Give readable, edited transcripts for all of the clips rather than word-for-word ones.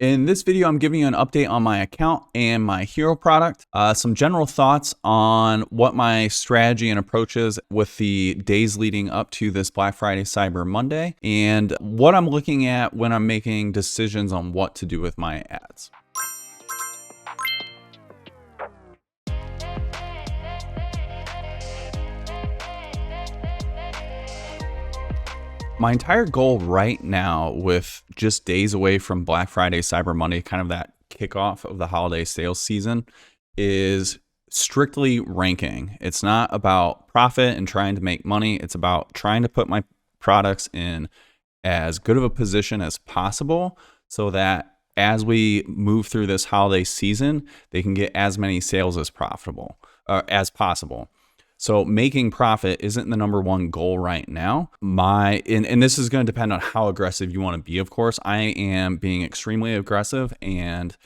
In this video, I'm giving you an update on my account and my hero product, some general thoughts on what my strategy and approach is with the days leading up to this Black Friday, Cyber Monday, and what I'm looking at when I'm making decisions on what to do with my ads. My entire goal right now, with just days away from Black Friday, Cyber Monday, kind of that kickoff of the holiday sales season, is strictly ranking. It's not about profit and trying to make money. It's about trying to put my products in as good of a position as possible so that as we move through this holiday season, they can get as many sales as possible. So making profit isn't the number one goal right now. And this is going to depend on how aggressive you want to be, of course. I am being extremely aggressive, and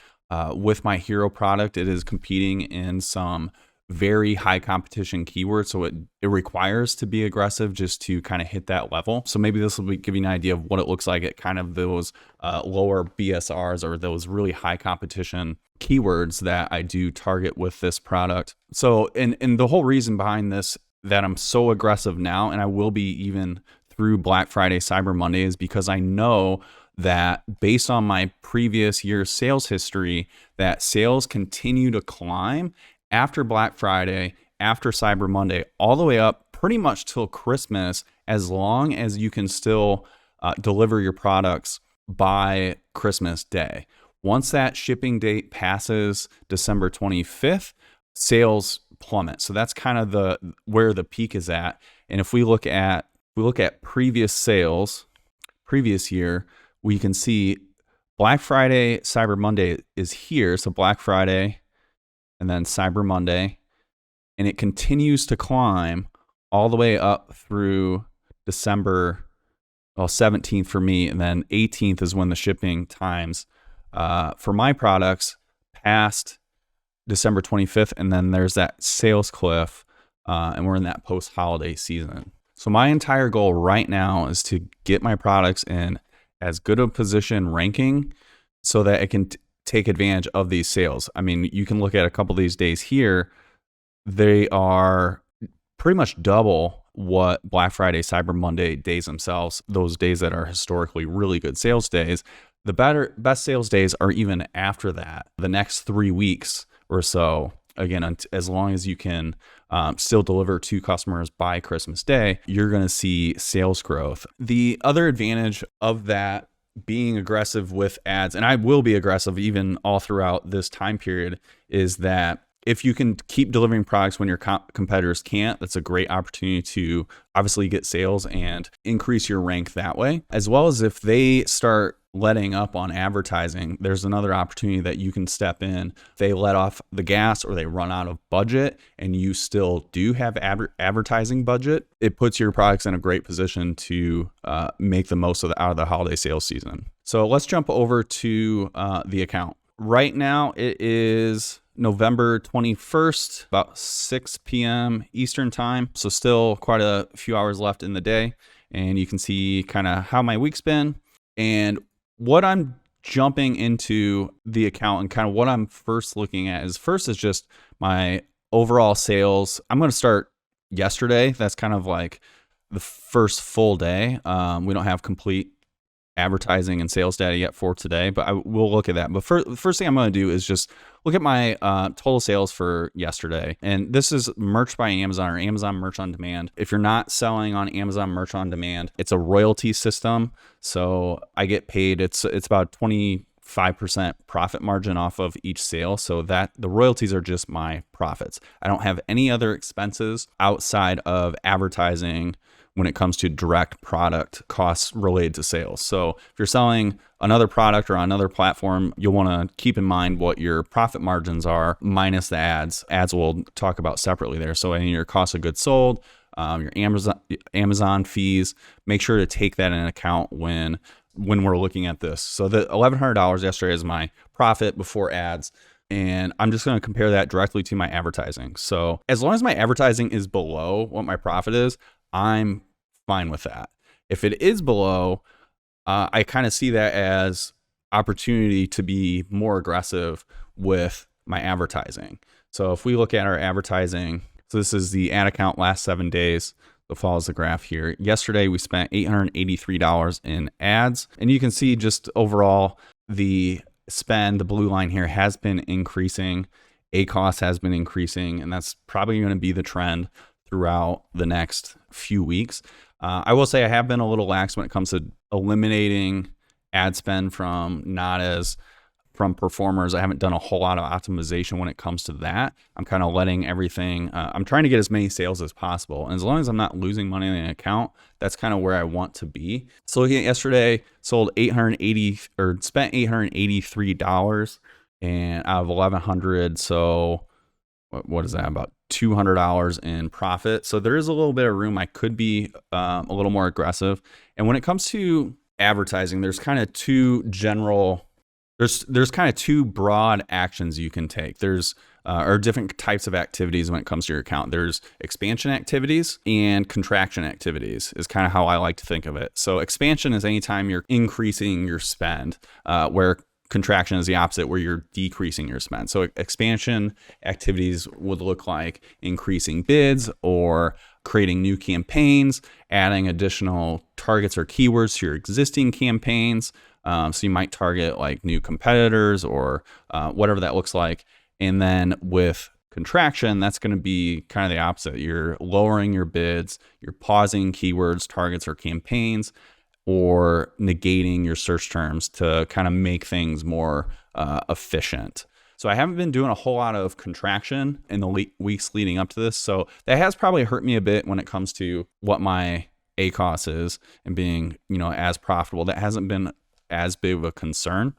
with my hero product, it is competing in some very high competition keywords. So it requires to be aggressive just to kind of hit that level. So maybe this will give you an idea of what it looks like at kind of those lower BSRs or those really high competition keywords that I do target with this product. So, and the whole reason behind this, that I'm so aggressive now, and I will be even through Black Friday, Cyber Monday, is because I know that based on my previous year's sales history, that sales continue to climb after Black Friday, after Cyber Monday, all the way up pretty much till Christmas, as long as you can still deliver your products by Christmas Day. Once that shipping date passes December 25th, sales plummet. So that's kind of where the peak is at. And if we look at previous sales, previous year, we can see Black Friday, Cyber Monday is here. So Black Friday and then Cyber Monday, and it continues to climb all the way up through December 17th for me, and then 18th is when the shipping times for my products past December 25th, and then there's that sales cliff, and we're in that post-holiday season. So my entire goal right now is to get my products in as good a position ranking so that it can take advantage of these sales. I mean, you can look at a couple of these days here. They are pretty much double what Black Friday, Cyber Monday days themselves, those days that are historically really good sales days. The best sales days are even after that, the next 3 weeks or so. Again, as long as you can still deliver to customers by Christmas Day, you're going to see sales growth. The other advantage of that being aggressive with ads, and I will be aggressive even all throughout this time period, is that if you can keep delivering products when your competitors can't, that's a great opportunity to obviously get sales and increase your rank that way. As well as if they start letting up on advertising, there's another opportunity that you can step in. They let off the gas or they run out of budget and you still do have advertising budget, it puts your products in a great position to make the most out of the holiday sales season. So let's jump over to the account. Right now it is November 21st, about 6 p.m. Eastern time. So still quite a few hours left in the day. And you can see kind of how my week's been. And what I'm jumping into the account and kind of what I'm first looking at is just my overall sales. I'm going to start yesterday. That's kind of like the first full day. We don't have complete advertising and sales data yet for today, but I will look at that. But the first thing I'm going to do is just look at my total sales for yesterday. And this is merch by Amazon or Amazon Merch on Demand. If you're not selling on Amazon Merch on Demand, it's a royalty system. So I get paid, it's about 25% profit margin off of each sale. So that the royalties are just my profits. I don't have any other expenses outside of advertising when it comes to direct product costs related to sales. So if you're selling another product or on another platform, you'll want to keep in mind what your profit margins are minus the ads. Ads we'll talk about separately there. So any of your cost of goods sold, your Amazon fees, make sure to take that into account when we're looking at this. So the $1,100 yesterday is my profit before ads. And I'm just going to compare that directly to my advertising. So as long as my advertising is below what my profit is, I'm fine with that. If it is below, I kind of see that as opportunity to be more aggressive with my advertising. So if we look at our advertising, so this is the ad account last 7 days. That follows the graph here. Yesterday, we spent $883 in ads. And you can see just overall the spend, the blue line here, has been increasing. ACoS has been increasing, and that's probably going to be the trend throughout the next few weeks. I will say I have been a little lax when it comes to eliminating ad spend from performers. I haven't done a whole lot of optimization when it comes to that. I'm kind of letting everything, I'm trying to get as many sales as possible. And as long as I'm not losing money in the account, that's kind of where I want to be. So looking at yesterday, spent $883 and out of 1,100. So what is that? About $200 in profit. So there is a little bit of room. I could be a little more aggressive. And when it comes to advertising, there's kind of two broad actions you can take. There's or different types of activities when it comes to your account. There's expansion activities and contraction activities is kind of how I like to think of it. So expansion is anytime you're increasing your spend, where contraction is the opposite, where you're decreasing your spend. So expansion activities would look like increasing bids or creating new campaigns, adding additional targets or keywords to your existing campaigns. So you might target like new competitors or whatever that looks like. And then with contraction, that's going to be kind of the opposite. You're lowering your bids, you're pausing keywords, targets, or campaigns, or negating your search terms to kind of make things more efficient. So I haven't been doing a whole lot of contraction in the weeks leading up to this. So that has probably hurt me a bit when it comes to what my ACoS is and being, as profitable. That hasn't been as big of a concern.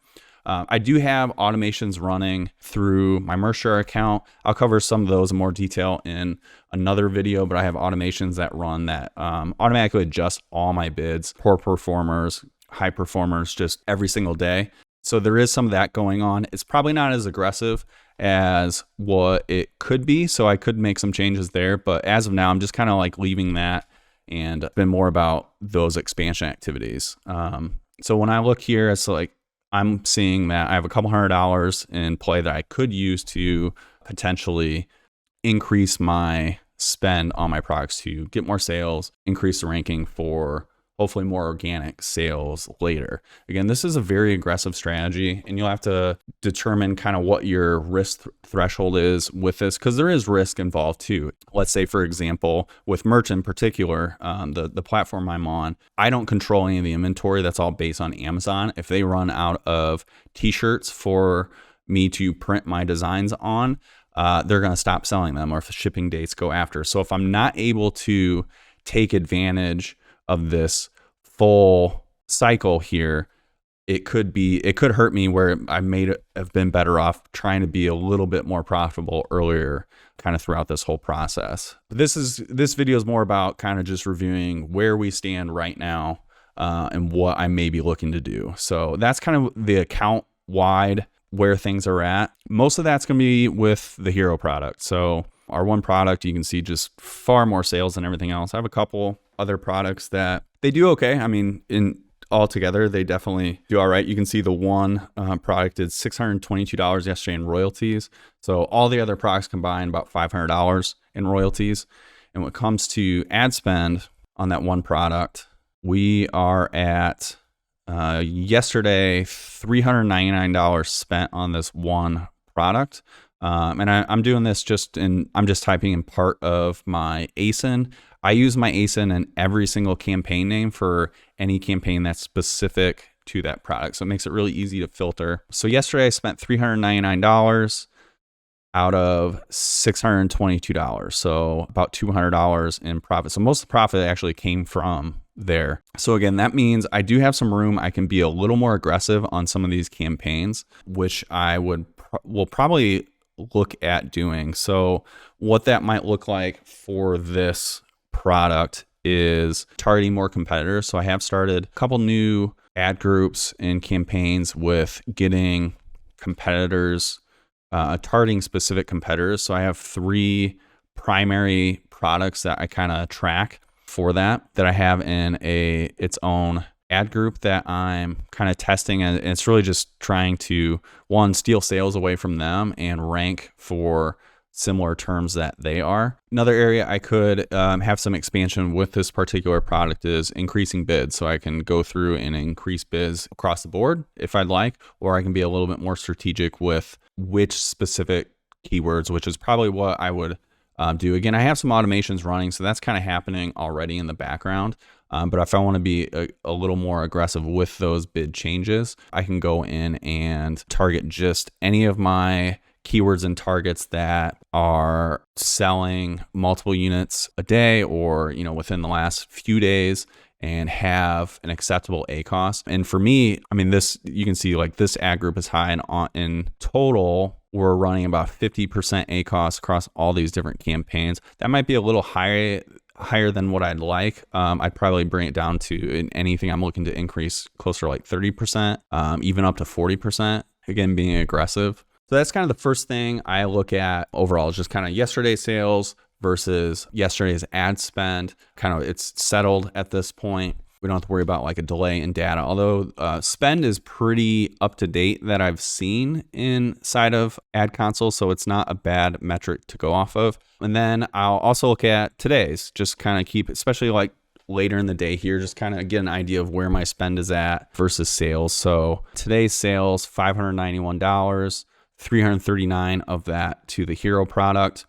I do have automations running through my Mercer account. I'll cover some of those in more detail in another video, but I have automations that run that automatically adjust all my bids, poor performers, high performers, just every single day. So there is some of that going on. It's probably not as aggressive as what it could be, so I could make some changes there. But as of now, I'm just kind of like leaving that and been more about those expansion activities. So when I look here, it's like I'm seeing that I have a couple $100 in play that I could use to potentially increase my spend on my products to get more sales, increase the ranking for hopefully more organic sales later. Again, this is a very aggressive strategy, and you'll have to determine kind of what your risk threshold is with this, because there is risk involved too. Let's say, for example, with merch in particular, the platform I'm on, I don't control any of the inventory. That's all based on Amazon. If they run out of t-shirts for me to print my designs on, they're going to stop selling them, or if the shipping dates go after. So if I'm not able to take advantage of this full cycle here, it could hurt me, where I may have been better off trying to be a little bit more profitable earlier kind of throughout this whole process. This video is more about kind of just reviewing where we stand right now and what I may be looking to do. So that's kind of the account wide where things are at. Most of that's going to be with the Hero product. So our one product, you can see just far more sales than everything else. I have a couple other products that they do okay. I mean, in altogether, they definitely do all right. You can see the one product did $622 yesterday in royalties. So all the other products combined about $500 in royalties. And when it comes to ad spend on that one product, we are at yesterday $399 spent on this one product. And I'm doing this I'm just typing in part of my ASIN. I use my ASIN in every single campaign name for any campaign that's specific to that product. So it makes it really easy to filter. So yesterday I spent $399 out of $622. So about $200 in profit. So most of the profit actually came from there. So again, that means I do have some room. I can be a little more aggressive on some of these campaigns, which I will probably look at doing. So what that might look like for this product is targeting more competitors. So I have started a couple new ad groups and campaigns with getting competitors, targeting specific competitors. So I have 3 primary products that I kind of track for that I have in its own ad group that I'm kind of testing, and it's really just trying to, one, steal sales away from them and rank for similar terms that they are. Another area I could have some expansion with this particular product is increasing bids. So I can go through and increase bids across the board if I'd like, or I can be a little bit more strategic with which specific keywords, which is probably what I would do. Again, I have some automations running, so that's kind of happening already in the background. But if I want to be a little more aggressive with those bid changes, I can go in and target just any of my keywords and targets that are selling multiple units a day or, within the last few days, and have an acceptable ACoS. And for me, I mean, you can see like this ad group is high, and in total, we're running about 50% ACoS across all these different campaigns. That might be a little higher than what I'd like. I'd probably bring it down to anything I'm looking to increase closer to like 30%, even up to 40%. Again, being aggressive. So that's kind of the first thing I look at overall, is just kind of yesterday's sales versus yesterday's ad spend. Kind of it's settled at this point. We don't have to worry about like a delay in data, although spend is pretty up to date that I've seen inside of Ad Console. So it's not a bad metric to go off of. And then I'll also look at today's, just kind of keep, especially like later in the day here, just kind of get an idea of where my spend is at versus sales. So today's sales, $591, 339 of that to the Hero product.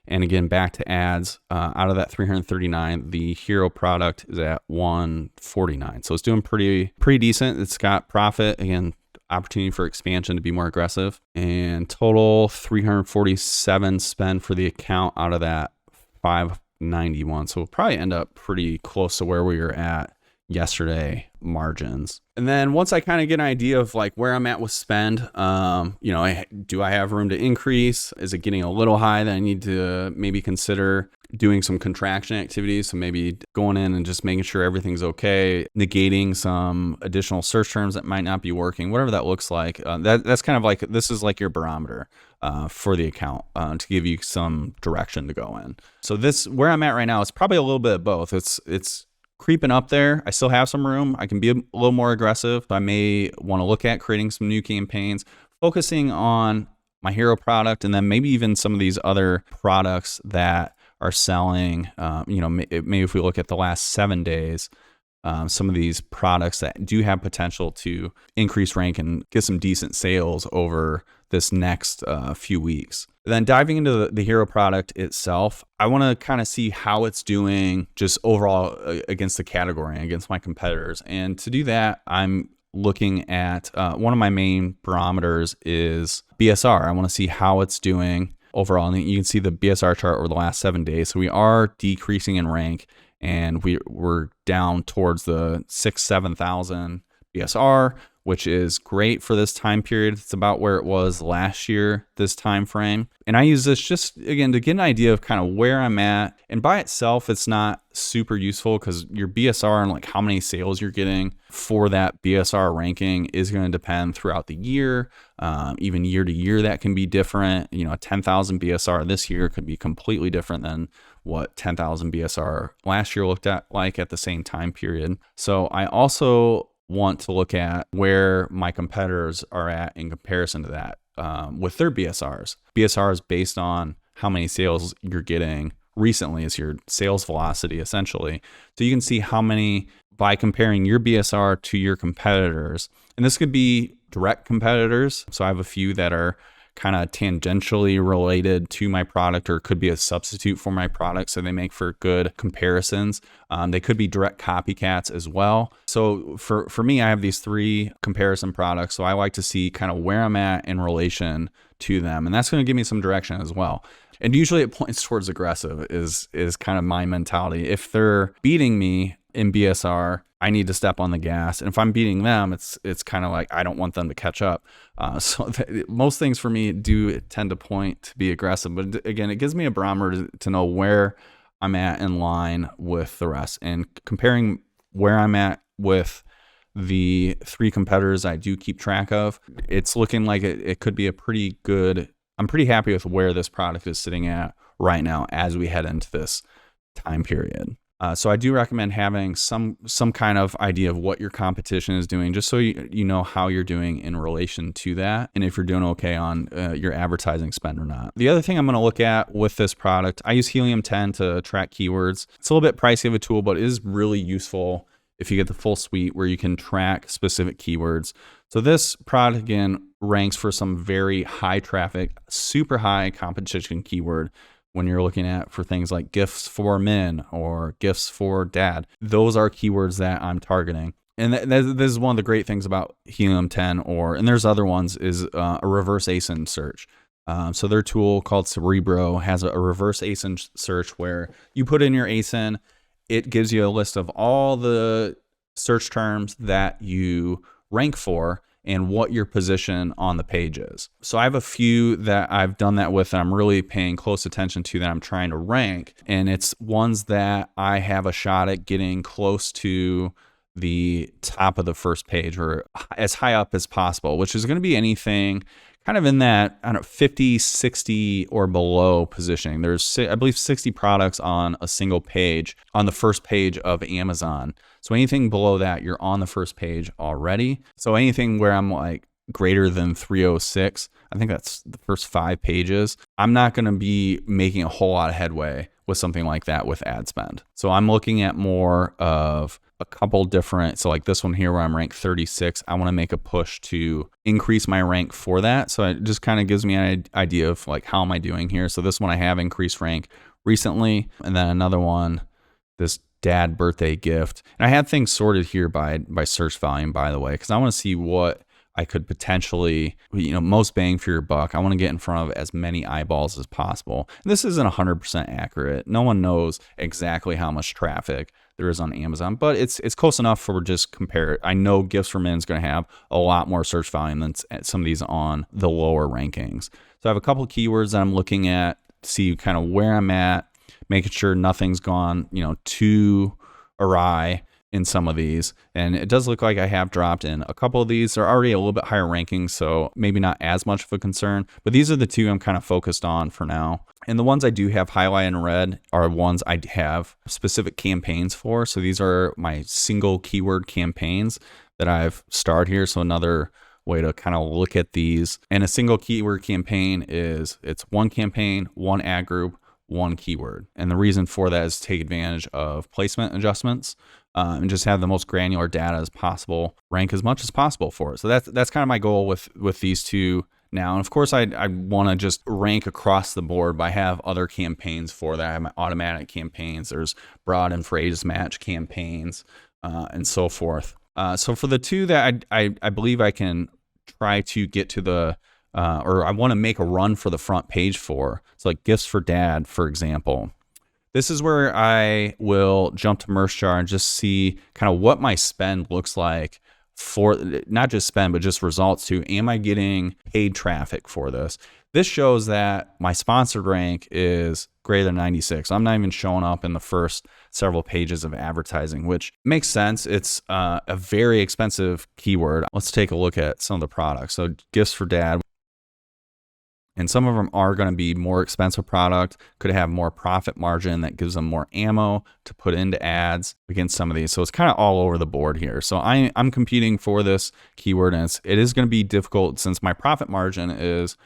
And again, back to ads, out of that 339, the Hero product is at 149. So it's doing pretty decent. It's got profit, again, opportunity for expansion to be more aggressive, and total 347 spend for the account out of that 591. So we'll probably end up pretty close to where we were at yesterday margins. And then once I kind of get an idea of like where I'm at with spend, do I have room to increase? Is it getting a little high that I need to maybe consider doing some contraction activities? So maybe going in and just making sure everything's okay, negating some additional search terms that might not be working, whatever that looks like. That's kind of like, this is like your barometer for the account to give you some direction to go in. So this, where I'm at right now, is probably a little bit of both. It's creeping up there. I still have some room. I can be a little more aggressive. I may want to look at creating some new campaigns, focusing on my Hero product, and then maybe even some of these other products that are selling. Maybe if we look at the last 7 days, some of these products that do have potential to increase rank and get some decent sales over this next few weeks. Then diving into the Hero product itself, I want to kind of see how it's doing just overall against the category and against my competitors. And to do that, I'm looking at one of my main barometers is BSR. I want to see how it's doing overall. And you can see the BSR chart over the last 7 days. So we are decreasing in rank, and we're down towards the 7,000 BSR, which is great for this time period. It's about where it was last year, this time frame. And I use this just, again, to get an idea of kind of where I'm at. And by itself, it's not super useful because your BSR and like how many sales you're getting for that BSR ranking is going to depend throughout the year. Even year to year, that can be different. 10,000 BSR this year could be completely different than what 10,000 BSR last year looked at like at the same time period. So I also want to look at where my competitors are at in comparison to that with their BSRs. BSR is based on how many sales you're getting recently, is your sales velocity essentially. So you can see how many by comparing your BSR to your competitors. And this could be direct competitors. So I have a few that are kind of tangentially related to my product, or could be a substitute for my product, so they make for good comparisons. They could be direct copycats as well. So for me, I have these 3 comparison products, so I like to see kind of where I'm at in relation to them, and that's going to give me some direction as well. And usually it points towards aggressive is kind of my mentality. If they're beating me in BSR, I need to step on the gas. And if I'm beating them, it's kind of like I don't want them to catch up. Most things for me do tend to point to be aggressive. But again, it gives me a barometer to know where I'm at in line with the rest. And comparing where I'm at with the 3 competitors I do keep track of, it's looking like it could be a pretty good. I'm pretty happy with where this product is sitting at right now as we head into this time period. So I do recommend having some kind of idea of what your competition is doing, just so you know how you're doing in relation to that, and if you're doing okay on your advertising spend or not. The other thing I'm going to look at with this product, I use Helium 10 to track keywords. It's a little bit pricey of a tool, but it is really useful if you get the full suite where you can track specific keywords. So this product, again, ranks for some very high traffic, super high competition keyword. When you're looking at for things like gifts for men or gifts for dad, those are keywords that I'm targeting. And this is one of the great things about Helium 10, and there's other ones, is a reverse ASIN search. So their tool called Cerebro has a reverse ASIN search where you put in your ASIN, it gives you a list of all the search terms that you rank for and what your position on the page is. So I have a few that I've done that with, and I'm really paying close attention to, that I'm trying to rank. And it's ones that I have a shot at getting close to the top of the first page, or as high up as possible, which is going to be anything kind of in that, I don't know, 50, 60 or below positioning. There's, I believe, 60 products on a single page on the first page of Amazon. So anything below that, you're on the first page already. So anything where I'm like greater than 306, I think that's the first 5 pages, I'm not going to be making a whole lot of headway with something like that with ad spend. So I'm looking at more of a couple different, so like this one here where I'm ranked 36, I want to make a push to increase my rank for that. So it just kind of gives me an idea of like, how am I doing here? So this one I have increased rank recently, and then another one, this dad birthday gift. And I had things sorted here by search volume, by the way, because I want to see what I could potentially, most bang for your buck. I want to get in front of as many eyeballs as possible. And this isn't 100% accurate. No one knows exactly how much traffic there is on Amazon, but it's close enough for just compare it. I know Gifts for Men is going to have a lot more search volume than some of these on the lower rankings. So I have a couple of keywords that I'm looking at, see kind of where I'm at, making sure nothing's gone, too awry in some of these. And it does look like I have dropped in a couple of these. They're already a little bit higher rankings, so maybe not as much of a concern, but these are the two I'm kind of focused on for now. And the ones I do have highlighted in red are ones I have specific campaigns for. So these are my single keyword campaigns that I've starred here. So another way to kind of look at these. And a single keyword campaign is, it's one campaign, one ad group, one keyword. And the reason for that is to take advantage of placement adjustments, and just have the most granular data as possible, rank as much as possible for it. So that's kind of my goal with these two now. And of course, I want to just rank across the board, but I have other campaigns for that. I have my automatic campaigns, there's broad and phrase match campaigns, and so forth. So for the two that I believe I can try to get to the, or I want to make a run for the front page for, so like Gifts for Dad, for example. This is where I will jump to Merch Jar and just see kind of what my spend looks like for, not just spend, but just results too. Am I getting paid traffic for this? This shows that my sponsored rank is greater than 96. I'm not even showing up in the first several pages of advertising, which makes sense. It's a very expensive keyword. Let's take a look at some of the products. So Gifts for Dad. And some of them are going to be more expensive product, could have more profit margin that gives them more ammo to put into ads against some of these. So it's kind of all over the board here. So I'm competing for this keyword, and it is going to be difficult since my profit margin is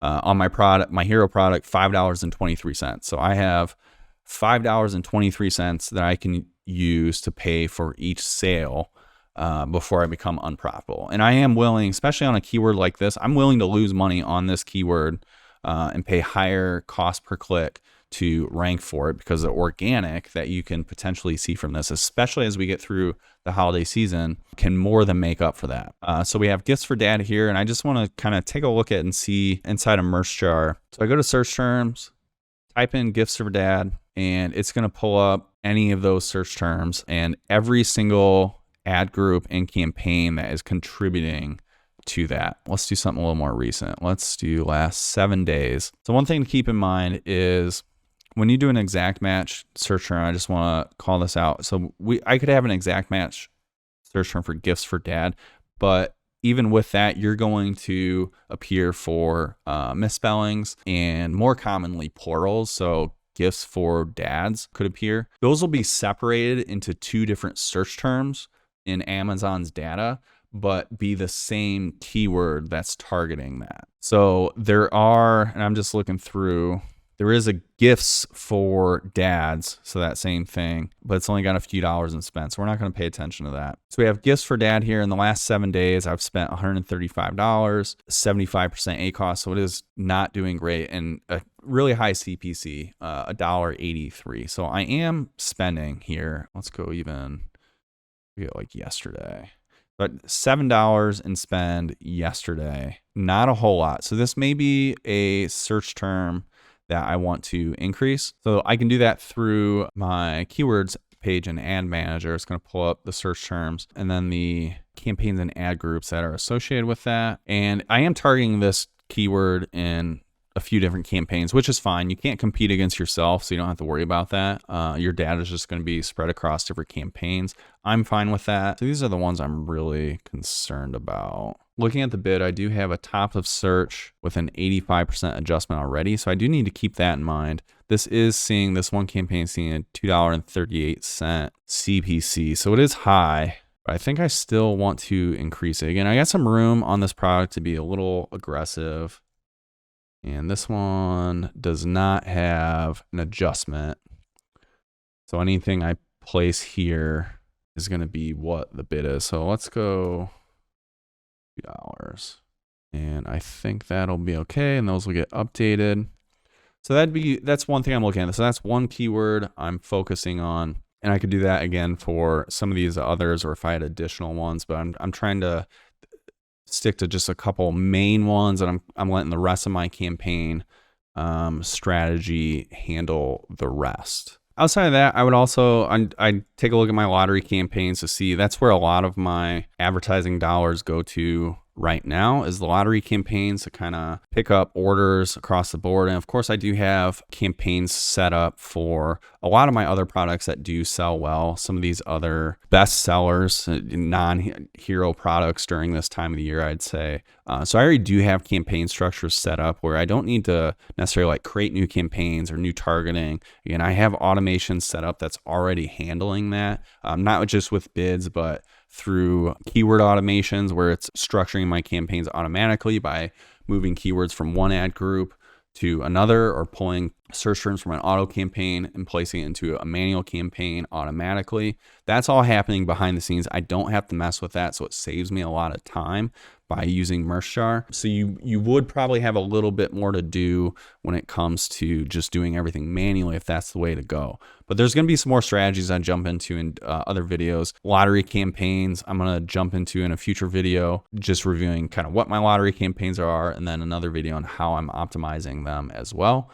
on my product, my hero product, $5.23. So I have $5.23 that I can use to pay for each sale before I become unprofitable. And I am willing, especially on a keyword like this, I'm willing to lose money on this keyword and pay higher cost per click to rank for it, because the organic that you can potentially see from this, especially as we get through the holiday season, can more than make up for that. So we have Gifts for Dad here, and I just want to kind of take a look at and see inside a Merch Jar. So I go to search terms, type in Gifts for Dad, and it's going to pull up any of those search terms and every single ad group and campaign that is contributing to that. Let's do something a little more recent. Let's do last 7 days. So one thing to keep in mind is when you do an exact match search term, I just want to call this out. So I could have an exact match search term for Gifts for Dad, but even with that, you're going to appear for misspellings and more commonly plurals. So gifts for dads could appear. Those will be separated into 2 different search terms in Amazon's data, but be the same keyword that's targeting that. So there are, and I'm just looking through, there is a gifts for dads, so that same thing, but it's only got a few dollars in spent, so we're not going to pay attention to that. So we have gifts for dad here. In the last 7 days, I've spent $135, 75% ACoS, so it is not doing great, and a really high CPC, $1.83. So I am spending here. Let's go even like yesterday. But $7 in spend yesterday, not a whole lot. So this may be a search term that I want to increase. So I can do that through my keywords page in Ad Manager. It's going to pull up the search terms and then the campaigns and ad groups that are associated with that. And I am targeting this keyword in a few different campaigns, which is fine. You can't compete against yourself, so you don't have to worry about that. Your data is just going to be spread across different campaigns. I'm fine with that. So these are the ones I'm really concerned about. Looking at the bid, I do have a top of search with an 85% adjustment already, so I do need to keep that in mind. This one campaign seeing a $2.38 CPC, so it is high. But I think I still want to increase it. Again, I got some room on this product to be a little aggressive. And this one does not have an adjustment. So anything I place here is going to be what the bid is. So let's go $2. And I think that'll be okay. And those will get updated. So that's one thing I'm looking at. So that's one keyword I'm focusing on. And I could do that again for some of these others or if I had additional ones, but I'm trying to stick to just a couple main ones, and I'm letting the rest of my campaign strategy handle the rest. Outside of that, I would also I'd take a look at my lottery campaigns to see that's where a lot of my advertising dollars go to right now, is the lottery campaigns to kind of pick up orders across the board. And of course, I do have campaigns set up for a lot of my other products that do sell well. Some of these other best sellers, non-hero products during this time of the year, I'd say. So I already do have campaign structures set up where I don't need to necessarily like create new campaigns or new targeting. Again, I have automation set up that's already handling that, not just with bids, but through keyword automations where it's structuring my campaigns automatically by moving keywords from one ad group to another, or pulling search terms from an auto campaign and placing it into a manual campaign automatically. That's all happening behind the scenes. I don't have to mess with that, so it saves me a lot of time by using MerchJar. So you would probably have a little bit more to do when it comes to just doing everything manually if that's the way to go. But there's going to be some more strategies I jump into in other videos. Lottery campaigns, I'm going to jump into in a future video, just reviewing kind of what my lottery campaigns are, and then another video on how I'm optimizing them as well.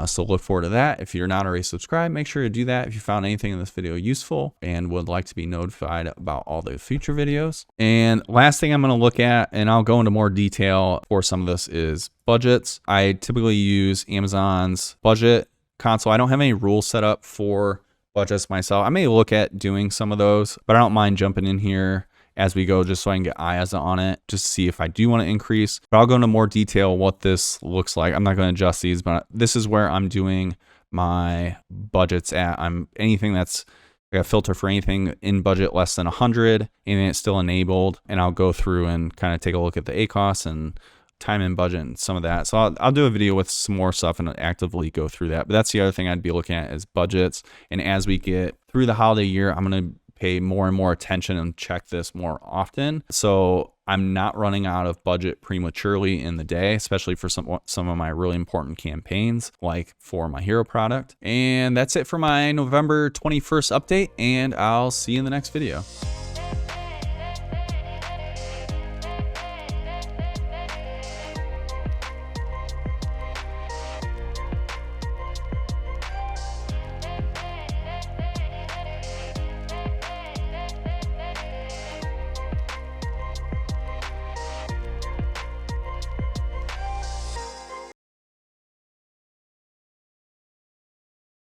So look forward to that. If you're not already subscribed, make sure to do that if you found anything in this video useful and would like to be notified about all the future videos. And last thing I'm going to look at, and I'll go into more detail for some of this, is budgets. I typically use Amazon's budget console. I don't have any rules set up for budgets myself. I may look at doing some of those, but I don't mind jumping in here as we go just so I can get eyes on it, just to see if I do want to increase. But I'll go into more detail what this looks like. I'm not going to adjust these, but this is where I'm doing my budgets at. Anything that's I got a filter for anything in budget less than 100, anything that's still enabled, and I'll go through and kind of take a look at the ACoS and time in budget and some of that. So I'll do a video with some more stuff and actively go through that. But that's the other thing I'd be looking at is budgets. And as we get through the holiday year, I'm going to pay more and more attention and check this more often, so I'm not running out of budget prematurely in the day, especially for some of my really important campaigns, like for my hero product. And that's it for my November 21st update, and I'll see you in the next video.